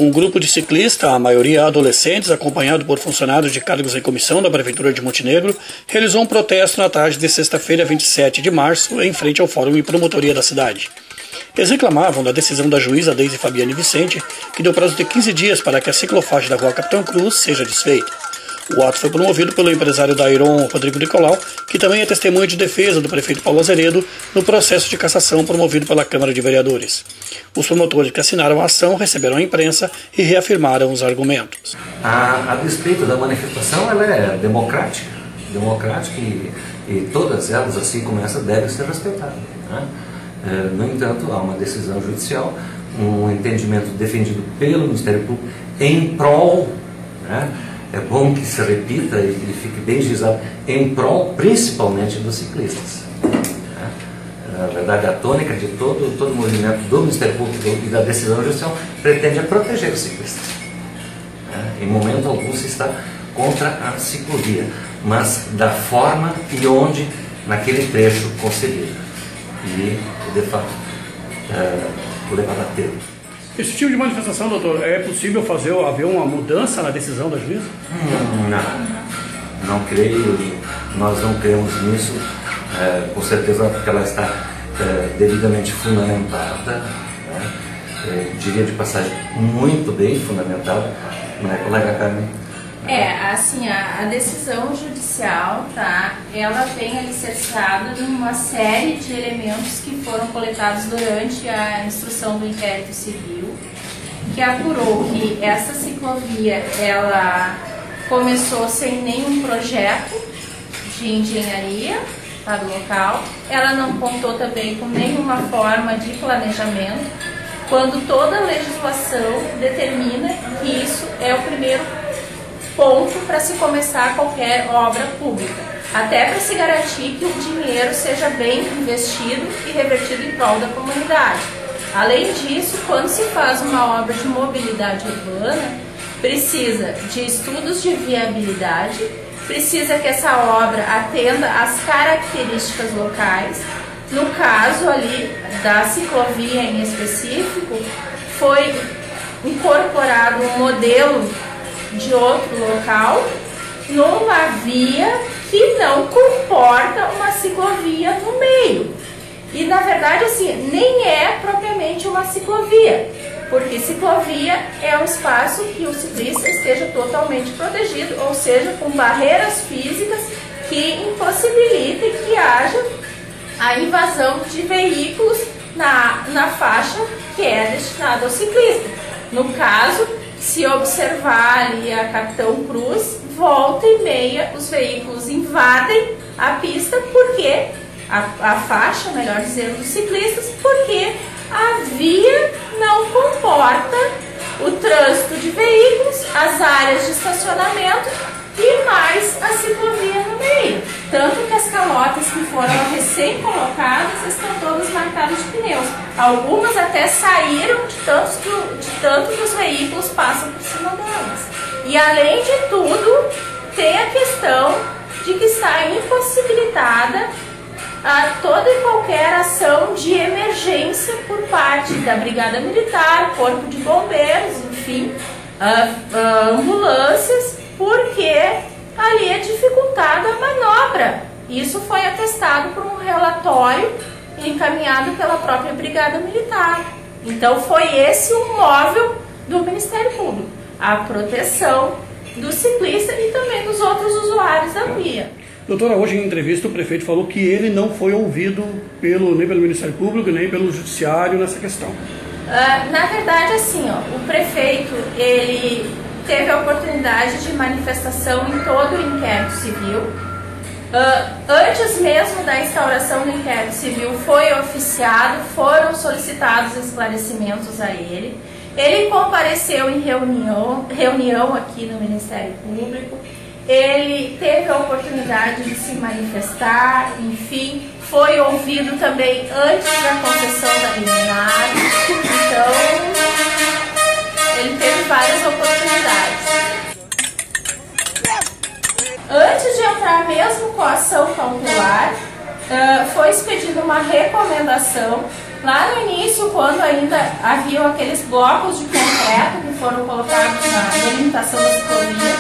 Um grupo de ciclistas, a maioria adolescentes, acompanhado por funcionários de cargos em comissão da Prefeitura de Montenegro, realizou um protesto na tarde de sexta-feira, 27 de março, em frente ao Fórum e Promotoria da cidade. Eles reclamavam da decisão da juíza Deise Fabiane Vicente, que deu prazo de 15 dias para que a ciclofaixa da Rua Capitão Cruz seja desfeita. O ato foi promovido pelo empresário da Iron, Rodrigo Nicolau, que também é testemunha de defesa do prefeito Paulo Azeredo no processo de cassação promovido pela Câmara de Vereadores. Os promotores que assinaram a ação receberam a imprensa e reafirmaram os argumentos. A despeito da manifestação, ela é democrática e todas elas, assim como essa, devem ser respeitadas, né? No entanto, há uma decisão judicial, um entendimento defendido pelo Ministério Público em prol, né? É bom que se repita e fique bem gizado, em prol principalmente dos ciclistas. Na verdade, a tônica de todo o movimento do Ministério Público e da decisão judicial pretende proteger os ciclistas. Em momento algum se está contra a ciclovia, mas da forma e onde naquele trecho concebido. E, de fato, levado a termo. Esse tipo de manifestação, doutor, é possível haver uma mudança na decisão da juíza? Não creio, nós não cremos nisso, com certeza porque ela está devidamente fundamentada, né? Diria de passagem muito bem fundamentada, não é, colega Carmen? Assim, a decisão judicial, tá, ela vem alicerçada numa série de elementos que foram coletados durante a instrução do inquérito civil, que apurou que essa ciclovia, ela começou sem nenhum projeto de engenharia, tá, do local, ela não contou também com nenhuma forma de planejamento, quando toda a legislação determina que isso é o primeiro ponto para se começar qualquer obra pública, até para se garantir que o dinheiro seja bem investido e revertido em prol da comunidade. Além disso, quando se faz uma obra de mobilidade urbana, precisa de estudos de viabilidade, precisa que essa obra atenda às características locais. No caso ali da ciclovia em específico, foi incorporado um modelo de outro local numa via que não comporta uma ciclovia no meio. E na verdade assim, nem é propriamente uma ciclovia, porque ciclovia é um espaço que o ciclista esteja totalmente protegido, ou seja, com barreiras físicas que impossibilitem que haja a invasão de veículos na faixa que é destinada ao ciclista. No caso, se observar ali a Capitão Cruz, volta e meia os veículos invadem a pista, porque a faixa, melhor dizendo, dos ciclistas, porque a via não comporta o trânsito de veículos, as áreas de estacionamento e mais a ciclovia no meio. Tanto que as calotas que foram recém-colocadas estão todas marcadas de pneus. Algumas até saíram de tanto que os veículos passam por cima delas. E além de tudo, tem a questão de que está impossibilitada toda e qualquer ação de emergência por parte da Brigada Militar, Corpo de Bombeiros, enfim, ambulâncias, porque ali é dificultada a manobra. Isso foi atestado por um relatório encaminhado pela própria Brigada Militar. Então foi esse o móvel do Ministério Público, a proteção do ciclista e também dos outros usuários da via. Doutora, hoje em entrevista o prefeito falou que ele não foi ouvido nem pelo Ministério Público, nem pelo Judiciário nessa questão. Na verdade, assim, o prefeito, ele teve a oportunidade de manifestação em todo o inquérito civil. Antes mesmo da instauração do inquérito civil foi oficiado, foram solicitados esclarecimentos a ele. Ele compareceu em reunião aqui no Ministério Público. Ele teve a oportunidade de se manifestar, enfim, foi ouvido também antes da concessão da liminar. Então, ele teve várias oportunidades. Antes de entrar mesmo com a ação cautelar, foi expedida uma recomendação Lá no início, quando ainda haviam aqueles blocos de concreto que foram colocados na delimitação da ciclovia,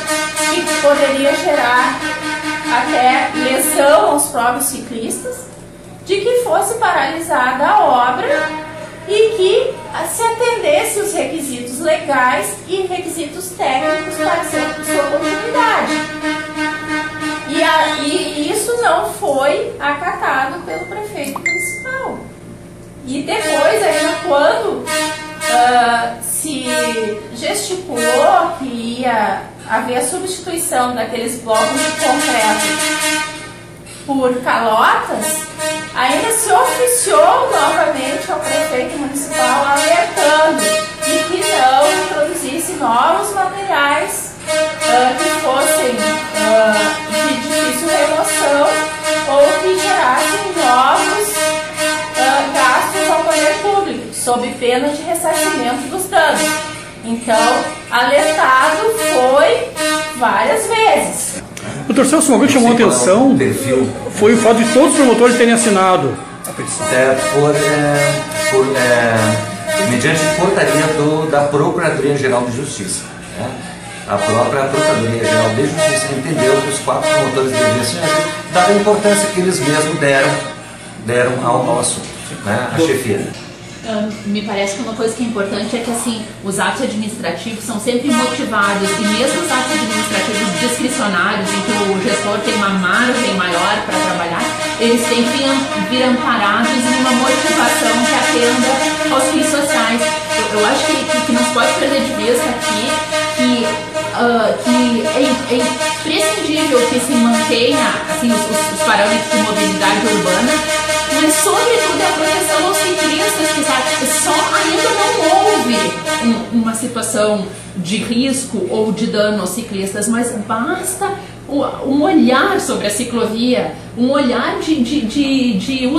que poderia gerar até lesão aos próprios ciclistas, de que fosse paralisada a obra e que se atendesse os requisitos legais e requisitos técnicos para sua continuidade. E isso não foi acatado pelo prefeito municipal. E depois, ainda quando se gesticulou que ia haver a substituição daqueles blocos de concreto por calotas, ainda se oficiou novamente ao prefeito municipal alertando de que não introduzisse novos materiais que fossem de difícil remoção ou que gerassem novos gastos ao poder público, sob pena de ressarcimento dos danos. Então, alertado foi várias vezes. Doutor Celso, uma coisa que chamou a atenção foi o fato de todos os promotores terem assinado a petição. Mediante portaria da Procuradoria-Geral de Justiça. Né? A própria Procuradoria-Geral de Justiça entendeu que os 4 promotores deveriam assinar, dada a importância que eles mesmos deram ao assunto, né? A chefia. Me parece que uma coisa que é importante é que assim, os atos administrativos são sempre motivados, e mesmo os atos administrativos discricionários, em que o gestor tem uma margem maior para trabalhar, eles têm que vir amparados em uma motivação que atenda aos fins sociais. Eu acho que não se pode perder de vista aqui que é imprescindível que se mantenha assim, os parâmetros de mobilidade urbana, mas sobretudo a proteção aos ciclistas, que só ainda não houve uma situação de risco ou de dano aos ciclistas, mas basta um olhar sobre a ciclovia, um olhar de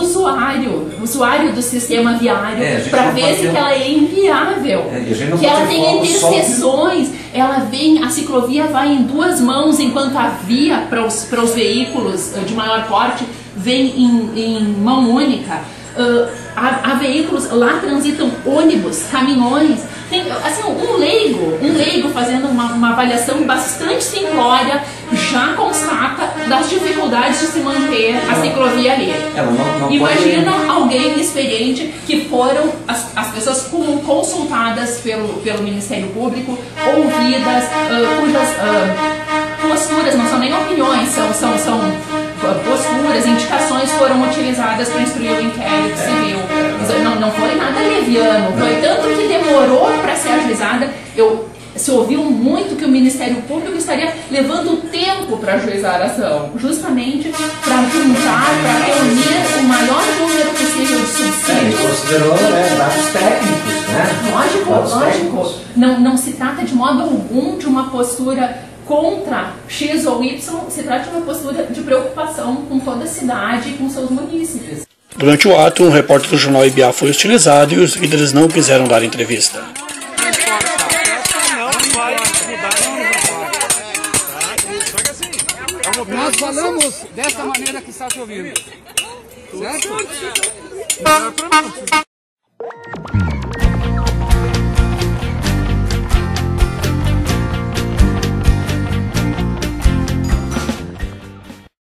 usuário do sistema viário, para ver se ela é inviável, que ela tem interseções, a ciclovia vai em 2 mãos, enquanto a via para os veículos de maior porte vem em mão única. Há veículos, lá transitam ônibus, caminhões. Tem, assim, um leigo fazendo uma avaliação bastante simplória já constata das dificuldades de se manter a ciclovia ali. Imagina alguém experiente que foram as pessoas consultadas pelo Ministério Público, ouvidas, cujas posturas não são nem opiniões, são posturas, indicações foram utilizadas para instruir o inquérito civil. Não foi nada leviano, foi tanto que demorou para ser ajuizada. Se ouviu muito que o Ministério Público estaria levando tempo para ajuizar a ação, justamente para juntar, para reunir o maior número possível de subsídios. Considerou dados técnicos, né? Lógico. Não se trata de modo algum de uma postura contra X ou Y, se trata de uma postura de preocupação com toda a cidade e com seus munícipes. Durante o ato, um repórter do jornal IBA foi hostilizado e os líderes não quiseram dar entrevista. Nós falamos dessa maneira que está te ouvindo, certo?